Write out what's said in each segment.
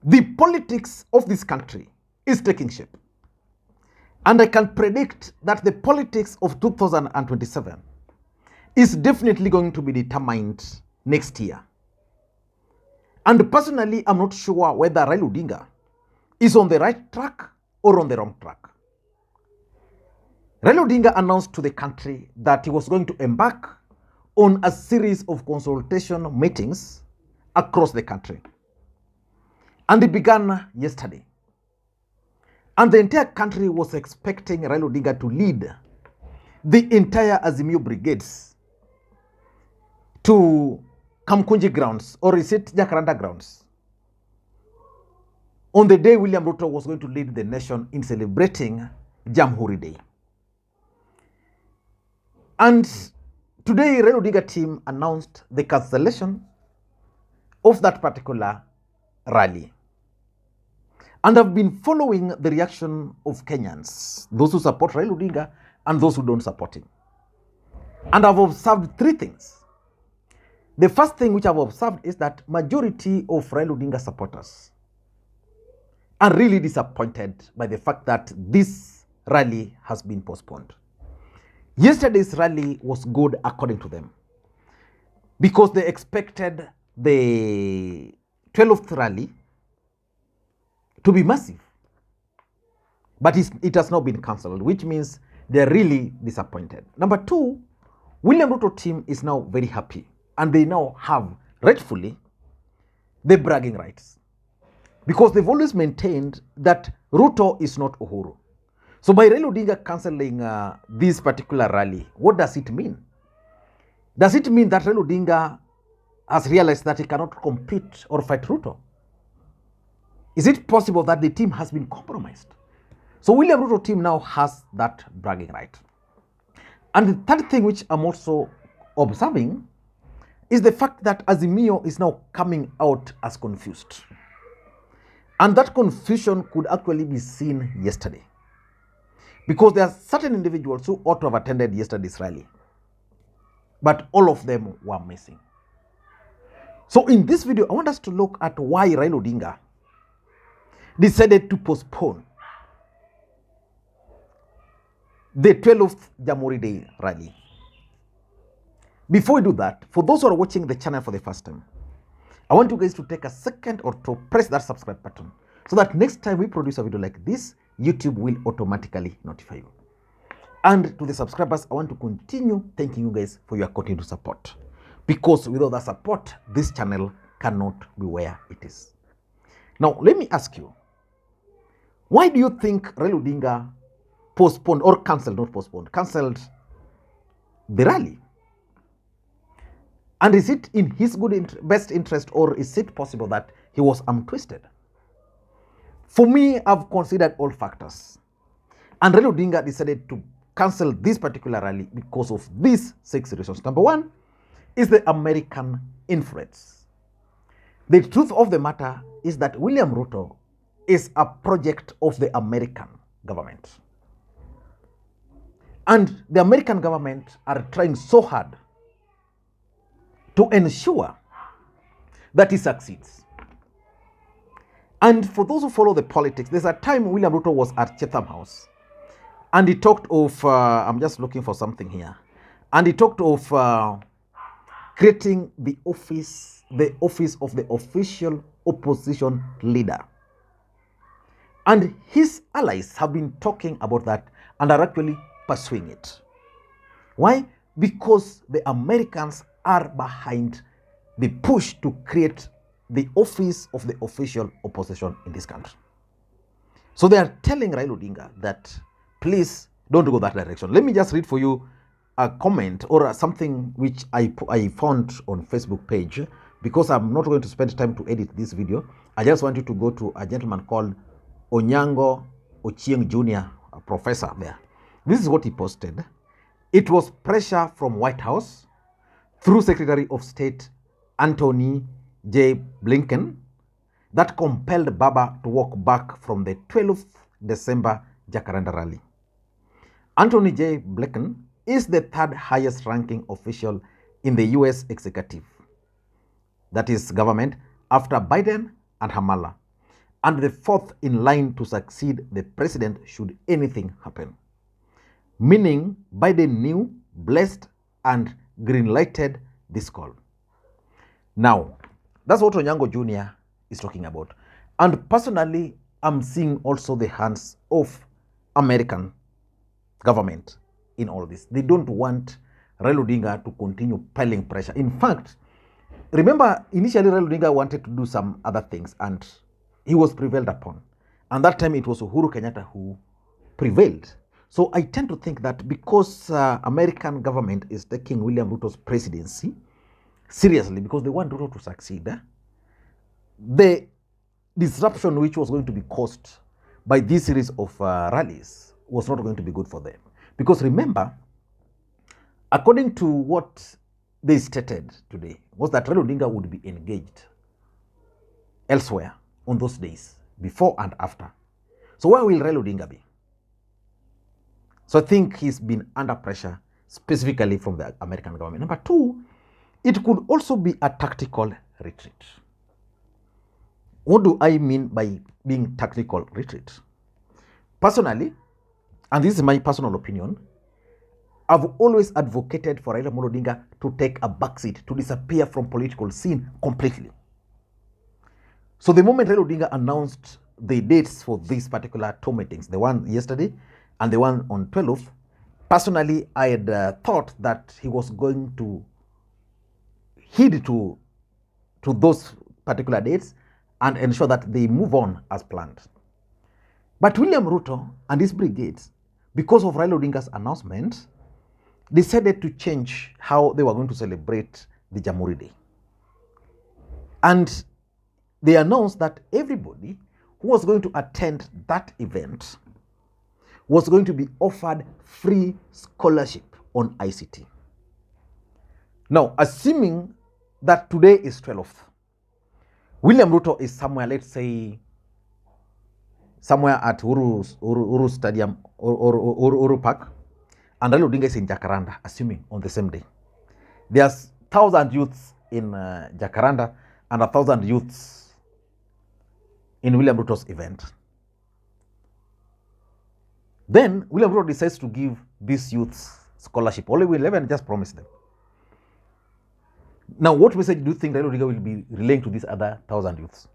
the politics of this country is taking shape. And I can predict that the politics of 2027 is definitely going to be determined next year. And personally, I'm not sure whether Raila Odinga is on the right track or on the wrong track. Raila Odinga announced to the country that he was going to embark on a series of consultation meetings across the country. And it began yesterday. And the entire country was expecting Raila Odinga to lead the entire Azimio brigades to Kamkunji Grounds, or is it Jacaranda Grounds, on the day William Ruto was going to lead the nation in celebrating Jamhuri Day. And today, Raila Odinga team announced the cancellation of that particular rally. And I've been following the reaction of Kenyans, those who support Raila Odinga and those who don't support him. And I've observed three things. The first thing which I've observed is that majority of Raila Odinga supporters are really disappointed by the fact that this rally has been postponed. Yesterday's rally was good according to them, because they expected the 12th rally to be massive. But it has not been cancelled, which means they're really disappointed. Number two, William Ruto team is now very happy, and they now have, rightfully, the bragging rights. Because they've always maintained that Ruto is not Uhuru. So by Raila Odinga cancelling this particular rally, what does it mean? Does it mean that Raila Odinga has realized that he cannot compete or fight Ruto? Is it possible that the team has been compromised? So William Ruto team now has that bragging right. And the third thing which I'm also observing is the fact that Azimio is now coming out as confused. And that confusion could actually be seen yesterday, because there are certain individuals who ought to have attended yesterday's rally, but all of them were missing. So in this video, I want us to look at why Raila Odinga decided to postpone the 12th Jamhuri Day rally. Before we do that, for those who are watching the channel for the first time, I want you guys to take a second or to press that subscribe button, so that next time we produce a video like this, YouTube will automatically notify you. And to the subscribers, I want to continue thanking you guys for your continued support, because without that support, this channel cannot be where it is. Now, let me ask you, why do you think Raila Odinga postponed or cancelled, not postponed, cancelled the rally? And is it in his best interest, or is it possible that he was twisted? For me, I've considered all factors. And Raila Odinga decided to cancel this particular rally because of these 6 reasons. Number one is the American influence. The truth of the matter is that William Ruto is a project of the American government. And the American government are trying so hard to ensure that he succeeds. And for those who follow the politics, there's a time William Ruto was at Chatham House, and he talked of, I'm just looking for something here, and he talked of creating the office of the official opposition leader. And his allies have been talking about that and are actually pursuing it. Why? Because the Americans are behind the push to create the office of the official opposition in this country. So they are telling Raila Odinga that, please don't go that direction. Let me just read for you a comment or something which I found on Facebook page, because I'm not going to spend time to edit this video. I just want you to go to a gentleman called Onyango Ochieng Jr., a professor there. This is what he posted. It was pressure from White House through Secretary of State Antony J. Blinken that compelled Baba to walk back from the 12th December Jacaranda rally. Antony J. Blinken is the 3rd highest ranking official in the US executive, that is government, after Biden and Kamala. and the fourth in line to succeed the president should anything happen. Meaning, Biden knew, blessed, and green-lighted this call. Now, that's what Onyango Jr. is talking about. And personally, I'm seeing also the hands of American government in all this. They don't want Raila Odinga to continue piling pressure. In fact, remember, initially Raila Odinga wanted to do some other things and he was prevailed upon. And that time it was Uhuru Kenyatta who prevailed. So I tend to think that because American government is taking William Ruto's presidency seriously, because they want Ruto to succeed, the disruption which was going to be caused by this series of rallies was not going to be good for them. Because remember, according to what they stated today, was that Raila Odinga would be engaged elsewhere on those days, before and after. So where will Raila Odinga be? So I think he's been under pressure, specifically from the American government. Number two, it could also be a tactical retreat. What do I mean by being tactical retreat? Personally, and this is my personal opinion, I've always advocated for Raila Odinga to take a backseat, to disappear from political scene completely. So the moment Raila Odinga announced the dates for these particular two meetings, the one yesterday and the one on 12th, personally, I had thought that he was going to heed to those particular dates and ensure that they move on as planned. But William Ruto and his brigades, because of Raila Odinga's announcement, decided to change how they were going to celebrate the Jamhuri Day. And they announced that everybody who was going to attend that event was going to be offered free scholarship on ICT. Now, assuming that today is 12th, William Ruto is somewhere, let's say, somewhere at Uhuru Stadium or Uhuru Park, and Raila Odinga is in Jacaranda, assuming on the same day. There's 1,000 youths in Jacaranda and 1,000 youths in William Ruto's event. Then William Ruto decides to give these youths scholarship. Only will 11 just promise them. Now, what message do you think Raila Odinga will be relaying to these other 1,000 youths?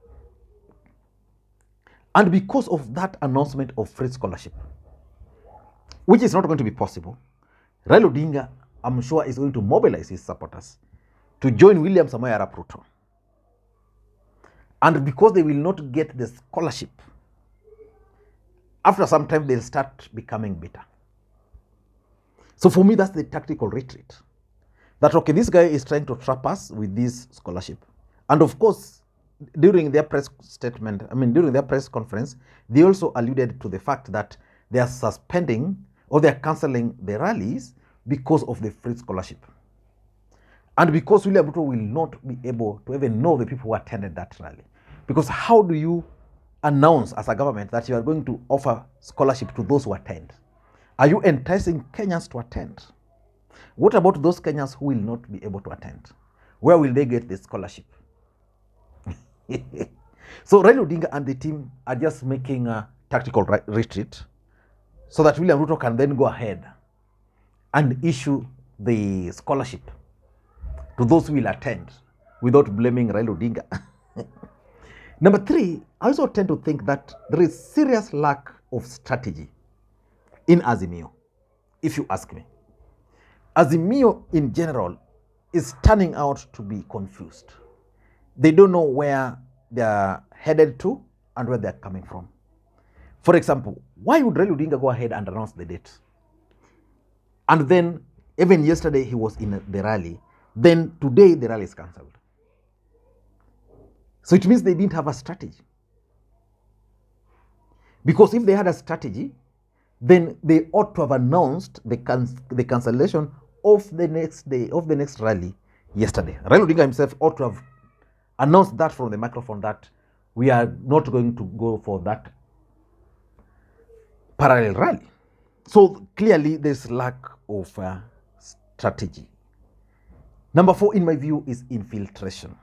And because of that announcement of free scholarship, which is not going to be possible, Raila Odinga, I'm sure, is going to mobilize his supporters to join William Samoei Arap Ruto. And because they will not get the scholarship, after some time they'll start becoming bitter. So for me, that's the tactical retreat. That, okay, this guy is trying to trap us with this scholarship. And of course, during their press statement, during their press conference, they also alluded to the fact that they are suspending or they are cancelling the rallies because of the free scholarship. And because William Ruto will not be able to even know the people who attended that rally. Because how do you announce as a government that you are going to offer scholarship to those who attend? Are you enticing Kenyans to attend? What about those Kenyans who will not be able to attend? Where will they get the scholarship? So Raila Odinga and the team are just making a tactical retreat so that William Ruto can then go ahead and issue the scholarship to those who will attend without blaming Raila Odinga. Number three, I also tend to think that there is serious lack of strategy in Azimio, if you ask me. Azimio in general is turning out to be confused. They don't know where they're headed to and where they're coming from. For example, why would Raila Odinga go ahead and announce the date? And then, even yesterday he was in the rally, then today the rally is cancelled. So it means they didn't have a strategy. Because if they had a strategy, then they ought to have announced the cancellation of the next day, of the next rally yesterday. Raila Odinga himself ought to have announced that from the microphone that we are not going to go for that parallel rally. So clearly there's lack of strategy. Number four, in my view, is infiltration.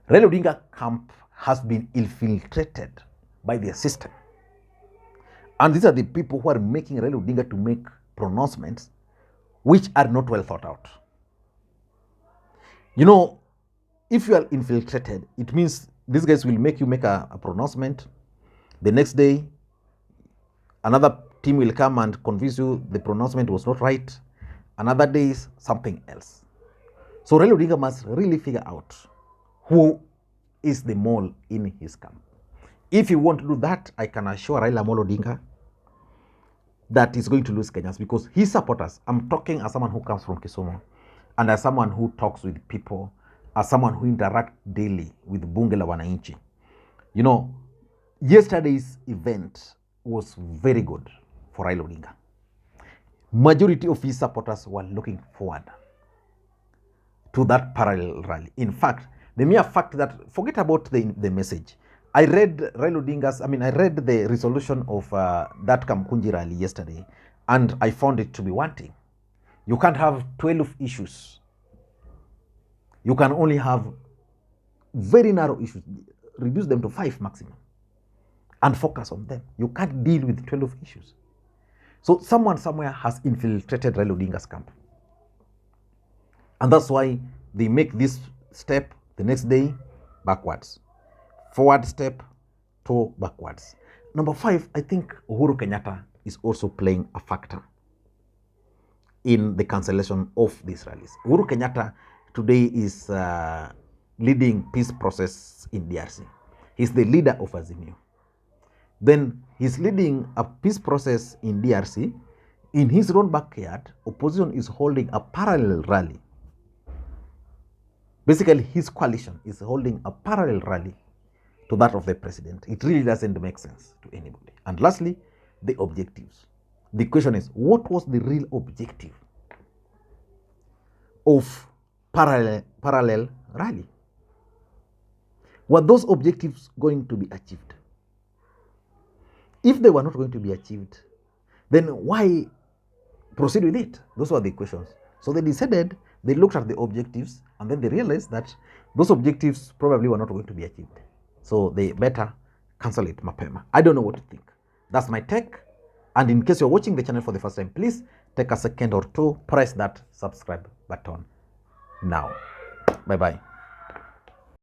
Raila Odinga camp has been infiltrated by their system. And these are the people who are making Raila Odinga to make pronouncements which are not well thought out. You know, if you are infiltrated, it means these guys will make you make a pronouncement. The next day, another team will come and convince you the pronouncement was not right. Another day is something else. So Raila Odinga must really figure out who is the mole in his camp. If you want to do that, I can assure Raila Odinga that he's going to lose Kenyans, because his supporters, I'm talking as someone who comes from Kisumu, and as someone who talks with people, as someone who interacts daily with Bunge la Wananchi. You know, yesterday's event was very good for Raila Odinga. Majority of his supporters were looking forward to that parallel rally. In fact, the mere fact that, forget about the message. I read Raila Odinga's, I read the resolution of that Kamkunji rally yesterday, and I found it to be wanting. You can't have 12 issues. You can only have very narrow issues. Reduce them to 5 maximum and focus on them. You can't deal with 12 issues. So someone somewhere has infiltrated Raila Odinga's camp. And that's why they make this step the next day backwards. Forward step to backwards. Number 5, I think Uhuru Kenyatta is also playing a factor in the cancellation of these rallies. Uhuru Kenyatta today is leading peace process in DRC. He's the leader of Azimio. Then he's leading a peace process in DRC. In his own backyard, opposition is holding a parallel rally. Basically, his coalition is holding a parallel rally to that of the president. It really doesn't make sense to anybody. And lastly, the objectives. The question is, what was the real objective of parallel rally? Were those objectives going to be achieved? If they were not going to be achieved, then why proceed with it? Those were the questions. So they decided, they looked at the objectives, and then they realized that those objectives probably were not going to be achieved. So they better cancel it mapema. I don't know what to think. That's my take. And in case you're watching the channel for the first time, please take a second or two, press that subscribe button now. Bye-bye.